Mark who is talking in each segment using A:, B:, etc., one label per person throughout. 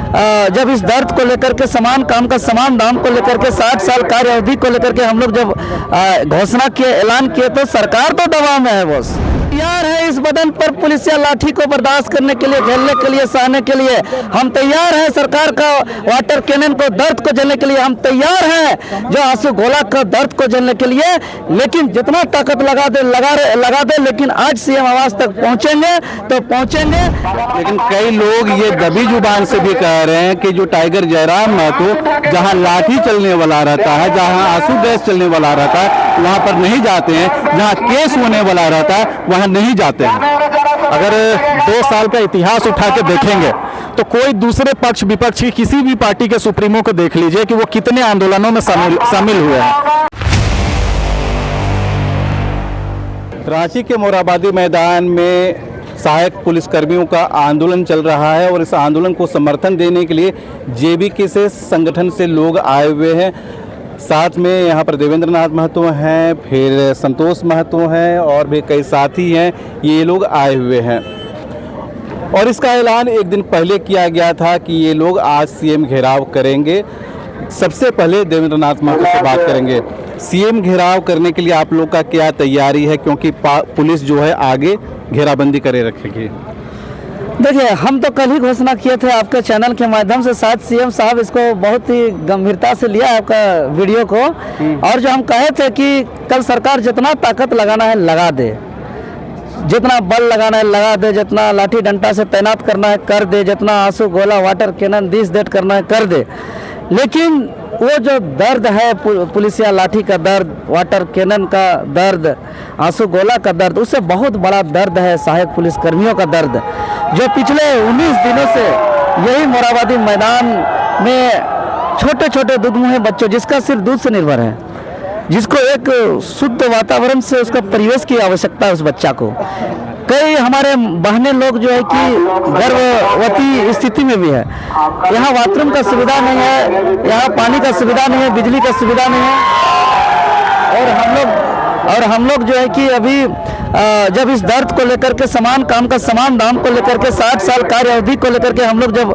A: जब इस दर्द को लेकर के समान काम का समान दाम को लेकर के 60 साल कार्य अवधि को लेकर के हम लोग जब घोषणा किए, ऐलान किए, तो सरकार तो दबाव में है बस। तैयार है इस बदन पर पुलिस या लाठी को बर्दाश्त करने के लिए, झेलने के लिए, सहने के लिए हम तैयार हैं। सरकार का वाटर कैनन को, दर्द को झेलने के लिए हम तैयार हैं, जो आंसू गोला का दर्द को झेलने के लिए। लेकिन जितना ताकत लगा दे, लेकिन आज सीएम आवास तक पहुंचेंगे तो पहुंचेंगे।
B: लेकिन कई लोग ये दबी जुबान से भी कह रहे हैं कि जो टाइगर जयराम महतो जहां लाठी चलने वाला रहता है, जहां आंसू गैस चलने वाला रहता है, वहां पर नहीं जाते हैं, जहां केस होने वाला रहता है वहां नहीं जाते हैं।
C: अगर 2 साल का इतिहास उठा के देखेंगे तो कोई दूसरे पक्ष विपक्ष की किसी भी पार्टी के सुप्रीमो को देख लीजिए कि वो कितने आंदोलनों में शामिल हुए हैं।
B: रांची के मोरहाबादी मैदान में सहायक पुलिसकर्मियों का आंदोलन चल रहा है और इस आंदोलन को समर्थन देने के लिए जेबीके से संगठन से लोग आए हुए हैं। साथ में यहाँ पर देवेंद्र नाथ महतो हैं, फिर संतोष महतो हैं और भी कई साथी हैं, ये लोग आए हुए हैं। और इसका ऐलान एक दिन पहले किया गया था कि ये लोग आज सीएम घेराव करेंगे। सबसे पहले देवेंद्र नाथ महतो से बात करेंगे। सीएम घेराव करने के लिए आप लोग का क्या तैयारी है, क्योंकि पुलिस जो है आगे घेराबंदी करे रखेगी?
A: देखिए, हम तो कल ही घोषणा किए थे आपके चैनल के माध्यम से, शायद सीएम साहब इसको बहुत ही गंभीरता से लिया आपका वीडियो को। और जो हम कहे थे कि कल सरकार जितना ताकत लगाना है लगा दे, जितना बल लगाना है लगा दे, जितना लाठी डंडा से तैनात करना है कर दे, जितना आंसू गोला वाटर कैनन दिस देट करना है कर दे। लेकिन वो जो दर्द है, पुलिस या लाठी का दर्द, वाटर कैनन का दर्द, आंसू गोला का दर्द, उससे बहुत बड़ा दर्द है सहायक पुलिसकर्मियों का दर्द, जो पिछले 19 दिनों से यही मोरहाबादी मैदान में छोटे छोटे दूधमुहे बच्चों, जिसका सिर्फ दूध से निर्भर है, जिसको एक शुद्ध वातावरण से उसका परिवेश की आवश्यकता है, उस बच्चा को। कई हमारे बहनें लोग जो है कि गर्भवती स्थिति में भी है, यहाँ बाथरूम का सुविधा नहीं है, यहाँ पानी का सुविधा नहीं है, बिजली का सुविधा नहीं है। और हम लोग जो है कि अभी जब इस दर्द को लेकर के समान काम का समान दाम को लेकर के 60 साल कार्य अवधि को लेकर के हम लोग जब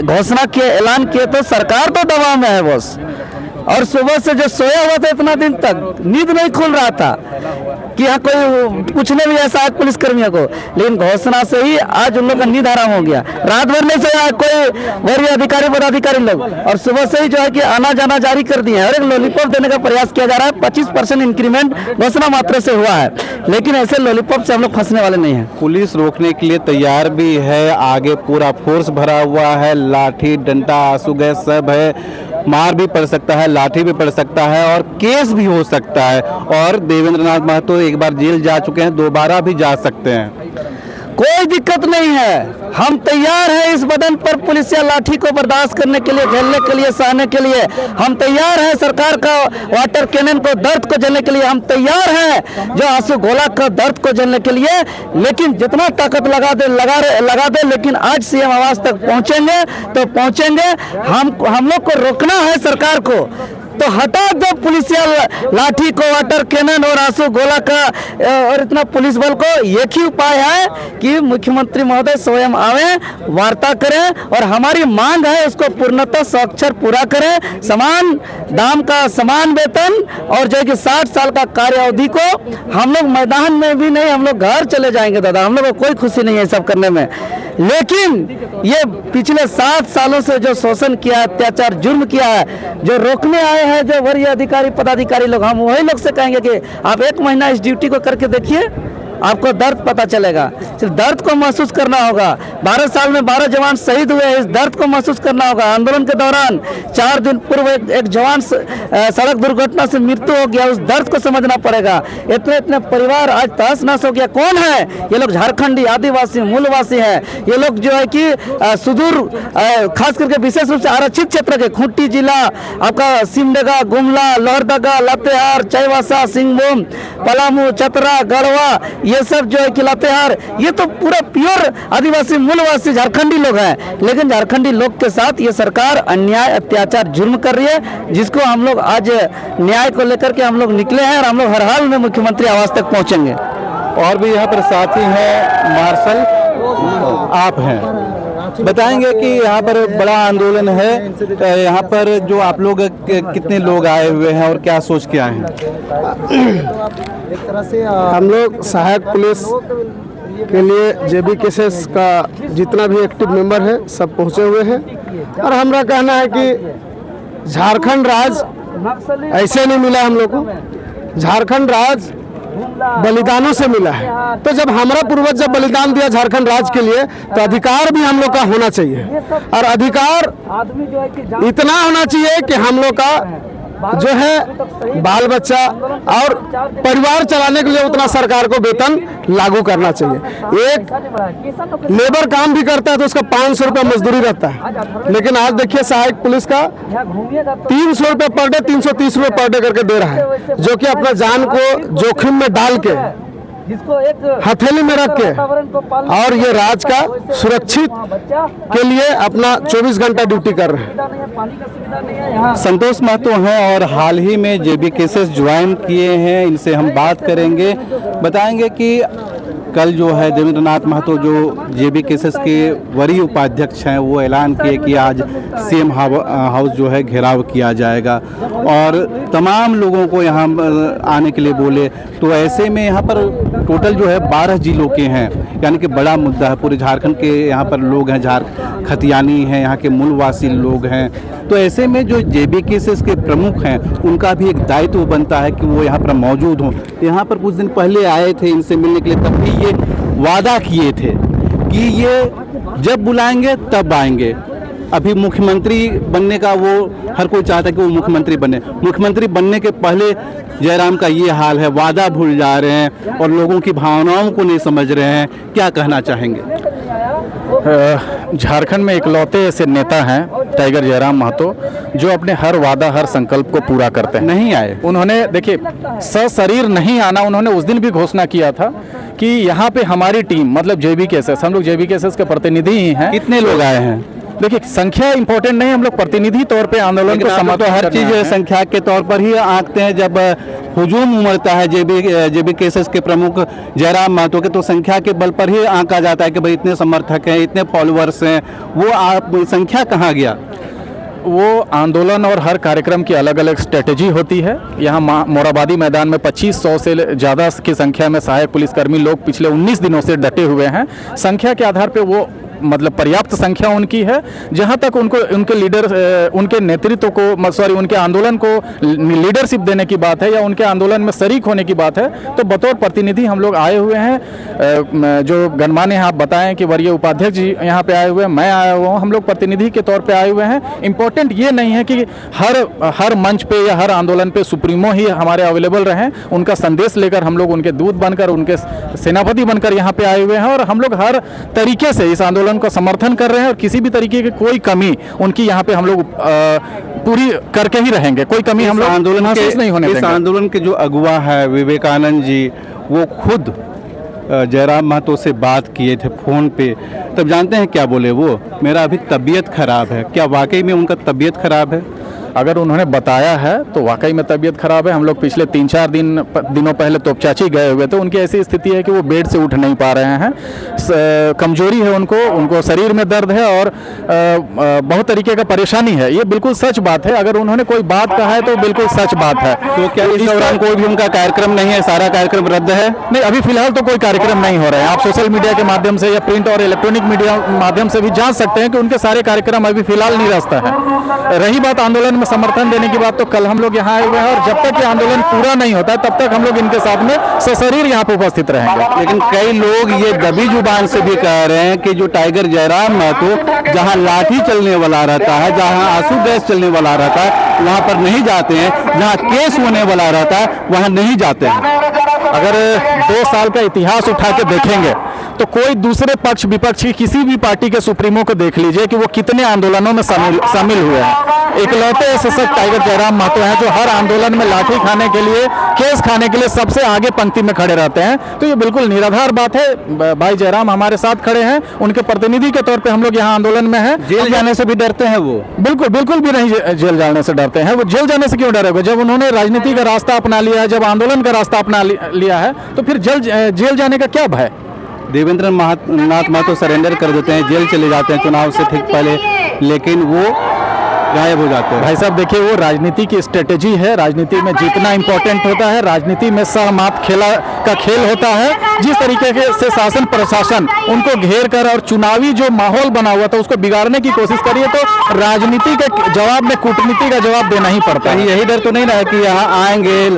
A: घोषणा किए, ऐलान किए, तो सरकार तो दबाव में है बस। और सुबह से जो सोया हुआ था इतना दिन तक, नींद नहीं खुल रहा था कि यहाँ कोई पूछने भी ऐसा पुलिस कर्मियों को, लेकिन घोषणा से ही आज उन लोग का नींद हराम हो गया। रात भर नहीं सोया कोई वरीय अधिकारी पदाधिकारी लोग, और सुबह से ही जो है कि आना जाना जारी कर दिए हैं। और एक लॉलीपॉप देने का प्रयास किया जा रहा है, 25% इंक्रीमेंट घोषणा मात्र से हुआ है, लेकिन ऐसे लॉलीपॉप से हम लोग फंसने वाले नहीं हैं।
B: पुलिस रोकने के लिए तैयार भी है, आगे पूरा फोर्स भरा हुआ है, लाठी डंडा आंसू गैस सब है, मार भी पड़ सकता है, लाठी भी पड़ सकता है और केस भी हो सकता है। और देवेंद्र नाथ महतो एक बार जेल जा चुके हैं, दोबारा भी जा सकते हैं।
A: कोई दिक्कत नहीं है, हम तैयार हैं इस बदन पर पुलिस या लाठी को बर्दाश्त करने के लिए, झेलने के लिए, सहने के लिए हम तैयार हैं। सरकार का वाटर कैनन को, दर्द को झेलने के लिए हम तैयार हैं, जो आंसू गोला का दर्द को झेलने के लिए। लेकिन जितना ताकत लगा दे, लेकिन आज सीएम आवास तक पहुंचेंगे तो पहुंचेंगे। हम लोग को रोकना है सरकार को, तो हटा दो पुलिस या लाठी को, वाटर कैनन और आंसू गोला का और इतना पुलिस बल को। एक ही उपाय है कि मुख्यमंत्री महोदय स्वयं आवे, वार्ता करें और हमारी मांग है उसको पूर्णतः स्वाक्षर पूरा करें। समान दाम का समान वेतन और जो कि 60 साल का कार्य अवधि को। हम लोग मैदान में भी नहीं, हम लोग घर चले जाएंगे दादा, हम लोग को कोई खुशी नहीं है सब करने में। लेकिन ये पिछले 7 सालों से जो शोषण किया, अत्याचार, जुर्म किया है, जो रोकने आए हैं जो वरीय अधिकारी पदाधिकारी लोग, हम वही लोग से कहेंगे कि आप 1 महीना इस ड्यूटी को करके देखिए, आपको दर्द पता चलेगा। सिर्फ दर्द को महसूस करना होगा। 12 साल में 12 जवान शहीद हुए, इस दर्द को महसूस करना होगा। आंदोलन के दौरान 4 दिन पूर्व एक जवान सड़क दुर्घटना से मृत्यु हो गया, उस दर्द को समझना पड़ेगा। इतने इतने परिवार आज तहस नहस हो गया। कौन है ये लोग? झारखंडी आदिवासी मूलवासी हैं ये लोग, जो है कि सुदूर खास करके विशेष रूप से आरक्षित क्षेत्र के खूंटी जिला, आपका सिमडेगा, गुमला, लोहरदगा, लातेहार, चाईबासा, सिंहभूम, पलामू, चतरा, गढ़वा, ये सब जो है कि लातेहार, ये तो पूरा प्योर आदिवासी मूलवासी झारखंडी लोग हैं। लेकिन झारखंडी लोग के साथ ये सरकार अन्याय, अत्याचार, जुर्म कर रही है, जिसको हम लोग आज न्याय को लेकर के हम लोग निकले हैं और हम लोग हर हाल में मुख्यमंत्री आवास तक पहुंचेंगे।
B: और भी यहाँ पर साथी हैं, मार्शल आप हैं, बताएंगे कि यहाँ पर बड़ा आंदोलन है, यहाँ पर जो आप लोग कितने लोग आए हुए हैं और क्या सोच के आए हैं?
D: हम लोग सहायक पुलिस के लिए जेबी केसेस का जितना भी एक्टिव मेंबर है सब पहुंचे हुए हैं और हमारा कहना है कि झारखंड राज्य ऐसे नहीं मिला हम लोग को, झारखंड राज्य बलिदानों से मिला है। तो जब हमारा पूर्वज जब बलिदान दिया झारखंड राज्य के लिए तो अधिकार भी हम लोग का होना चाहिए और अधिकार इतना होना चाहिए कि हम लोग का जो है बाल बच्चा और परिवार चलाने के लिए उतना सरकार को वेतन लागू करना चाहिए। एक लेबर काम भी करता है तो उसका 500 रुपये मजदूरी रहता है, लेकिन आज देखिए सहायक पुलिस का 300 रुपये पर डे, 330 रुपये पर डे करके दे रहा है, जो कि अपना जान को जोखिम में डाल के हथेली में रख के और ये राज्य का सुरक्षित के लिए अपना 24 घंटा ड्यूटी कर रहे हैं।
B: संतोष महतो हैं और हाल ही में जेबी केसेस ज्वाइन किए हैं, इनसे हम बात करेंगे। बताएंगे कि कल जो है देवेंद्रनाथ महतो जो जेबी केसेस के वरीय उपाध्यक्ष हैं वो ऐलान किए कि आज सीएम हाउस जो है घेराव किया जाएगा और तमाम लोगों को यहाँ आने के लिए बोले। तो ऐसे में यहाँ पर टोटल जो है 12 जिलों के हैं, यानी कि बड़ा मुद्दा है। पूरे झारखंड के यहाँ पर लोग हैं, खतियानी हैं, यहाँ के मूलवासी लोग हैं। तो ऐसे में जो जेबी केसेस के प्रमुख हैं उनका भी एक दायित्व बनता है कि वो यहाँ पर मौजूद हों। यहाँ पर कुछ दिन पहले आए थे इनसे मिलने के लिए, तब भी ये वादा किए थे कि ये जब बुलाएंगे तब आएंगे। अभी मुख्यमंत्री बनने का वो हर कोई चाहता है कि वो मुख्यमंत्री बने, मुख्यमंत्री बनने के पहले जयराम का ये हाल है, वादा भूल जा रहे हैं और लोगों की भावनाओं को नहीं समझ रहे हैं। क्या कहना चाहेंगे?
C: झारखंड में इकलौते ऐसे नेता हैं टाइगर जयराम महतो जो अपने हर वादा हर संकल्प को पूरा करते हैं।
B: नहीं आए
C: उन्होंने, देखिए सशरीर नहीं आना, उन्होंने उस दिन भी घोषणा किया था कि यहाँ पे हमारी टीम, मतलब जेबी केसेस, हम लोग जेबी केसेस के प्रतिनिधि ही हैं।
B: कितने लोग आए हैं?
C: देखिए संख्या इंपॉर्टेंट नहीं, हम लोग प्रतिनिधि तौर पे आंदोलन को समर्थन,
B: तो हर चीज संख्या के तौर पर ही आंकते हैं। जब हुजूम उमड़ता है जेबी केसेस के प्रमुख जयराम महतो के, तो संख्या के बल पर ही आंका जाता है कि भाई इतने समर्थक हैं, इतने फॉलोअर्स हैं। वो आप संख्या कहाँ गया?
C: वो आंदोलन और हर कार्यक्रम की अलग अलग स्ट्रेटेजी होती है। यहाँ मोराबादी मैदान में 2500 से ज़्यादा की संख्या में सहायक पुलिसकर्मी लोग पिछले 19 दिनों से डटे हुए हैं। संख्या के आधार पे वो मतलब पर्याप्त संख्या उनकी है। जहाँ तक उनको उनके लीडर, उनके नेतृत्व को, उनके आंदोलन को लीडरशिप देने की बात है या उनके आंदोलन में शरीक होने की बात है, तो बतौर प्रतिनिधि हम लोग आए हुए हैं। जो गणमान्य आप बताएं कि वरीय उपाध्यक्ष जी यहाँ पे आए हुए हैं, मैं आया हुआ हूँ, हम लोग प्रतिनिधि के तौर पे आए हुए हैं। इम्पोर्टेंट ये नहीं है कि हर मंच पे या हर आंदोलन पे सुप्रीमो ही हमारे अवेलेबल रहें। उनका संदेश लेकर हम लोग उनके दूत बनकर, उनके सेनापति बनकर यहाँ पे आए हुए हैं और हम लोग हर तरीके से इस आंदोलन को समर्थन कर रहे हैं और किसी भी तरीके की कोई कमी उनकी यहाँ पे हम लोग पूरी करके ही रहेंगे। कोई कमी हम लोग आंदोलन महसूस नहीं होने देंगे।
B: इस आंदोलन के जो अगुवा है विवेकानंद जी, वो खुद जयराम महतो से बात किए थे फ़ोन पे, तब जानते हैं क्या बोले वो? मेरा अभी तबीयत खराब है। क्या वाकई में उनका तबीयत खराब है?
C: अगर उन्होंने बताया है तो वाकई में तबीयत खराब है। हम लोग पिछले 3-4 दिनों पहले तोपचाची गए हुए थे, उनकी ऐसी स्थिति है कि वो बेड से उठ नहीं पा रहे हैं, कमजोरी है उनको शरीर में दर्द है और बहुत तरीके का परेशानी है। ये बिल्कुल सच बात है। अगर उन्होंने कोई बात कहा है तो बिल्कुल सच बात है।
B: तो क्या इस दौरान कोई भी उनका कार्यक्रम नहीं है? सारा कार्यक्रम रद्द है?
C: नहीं, अभी फिलहाल तो कोई कार्यक्रम नहीं हो रहे हैं। आप सोशल मीडिया के माध्यम से या प्रिंट और इलेक्ट्रॉनिक मीडिया माध्यम से भी जान सकते हैं कि उनके सारे कार्यक्रम अभी फिलहाल निरस्त है। रही बात आंदोलन समर्थन देने की बात, तो कल हम लोग यहाँ आए हुए हैं और जब तक ये आंदोलन पूरा नहीं होता है तब तक हम लोग इनके साथ में सशरीर यहाँ पे उपस्थित रहेंगे।
B: लेकिन कई लोग ये दबी जुबान से भी कह रहे हैं कि जो टाइगर जयराम महतो जहाँ लाठी चलने वाला रहता है, जहाँ आंसू गैस चलने वाला रहता है, वहाँ पर नहीं जाते हैं। जहाँ केस होने वाला रहता है वहाँ नहीं जाते हैं।
C: अगर 2 साल का इतिहास उठा के देखेंगे तो कोई दूसरे पक्ष विपक्ष की किसी भी पार्टी के सुप्रीमो को देख लीजिए कि वो कितने आंदोलनों में शामिल हुए हैं। इकलौते सशक्त टाइगर जयराम महतो हैं जो हर आंदोलन में लाठी खाने के लिए, केस खाने के लिए सबसे आगे पंक्ति में खड़े रहते हैं। तो ये बिल्कुल निराधार बात है। भाई जयराम हमारे साथ खड़े हैं, उनके प्रतिनिधि के तौर पर हम लोग यहाँ आंदोलन में हैं।
B: जेल जाने से भी डरते हैं वो?
C: बिल्कुल भी नहीं जेल जाने से डरते हैं। वो जेल जाने से क्यों डरेंगे? जब उन्होंने राजनीति का रास्ता अपना लिया है, जब आंदोलन का रास्ता अपना लिया है, तो फिर जेल जाने का क्या भय?
B: देवेंद्र नाथ महतो सरेंडर कर देते हैं, जेल चले जाते हैं चुनाव से ठीक पहले, लेकिन वो गायब हो जाते हैं।
C: भाई साहब देखिए, वो राजनीति की स्ट्रेटेजी है। राजनीति में जीतना इंपॉर्टेंट होता है, राजनीति में सहमात खेला का खेल होता है। जिस तरीके से शासन प्रशासन उनको घेर कर और चुनावी जो माहौल बना हुआ था उसको बिगाड़ने की कोशिश करिए तो राजनीति के जवाब में कूटनीति का जवाब देना ही पड़ता है।
B: यही डर तो नहीं रहा कि यहाँ आएंगे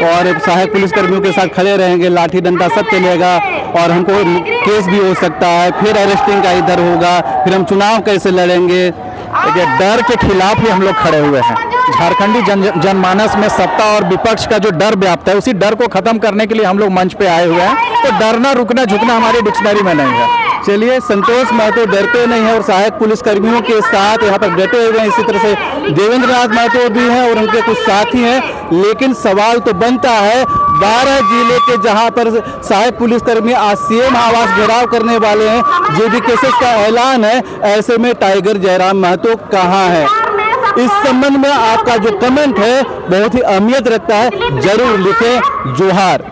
B: और सहायक पुलिसकर्मियों के साथ खड़े रहेंगे, लाठी डंडा सब चलेगा और हमको केस भी हो सकता है, फिर अरेस्टिंग का इधर होगा, फिर हम चुनाव कैसे लड़ेंगे?
C: देखिए, डर के खिलाफ ही हम लोग खड़े हुए हैं। झारखंडी जनमानस में सत्ता और विपक्ष का जो डर व्याप्त है, उसी डर को खत्म करने के लिए हम लोग मंच पे आए हुए हैं। तो डरना, रुकना, झुकना हमारी डिक्शनरी में नहीं है।
B: चलिए, संतोष महतो डरते नहीं है और सहायक पुलिसकर्मियों के साथ यहाँ पर डटे हुए हैं। इसी तरह से देवेंद्र नाथ महतो भी हैं और उनके कुछ साथी हैं। लेकिन सवाल तो बनता है, 12 जिले के जहाँ पर सहायक पुलिसकर्मी आज सीएम आवास घेराव करने वाले हैं, जेबी केसेस का ऐलान है, ऐसे में टाइगर जयराम महतो कहाँ है? इस संबंध में आपका जो कमेंट है बहुत ही अहमियत रखता है, जरूर लिखें। जोहार।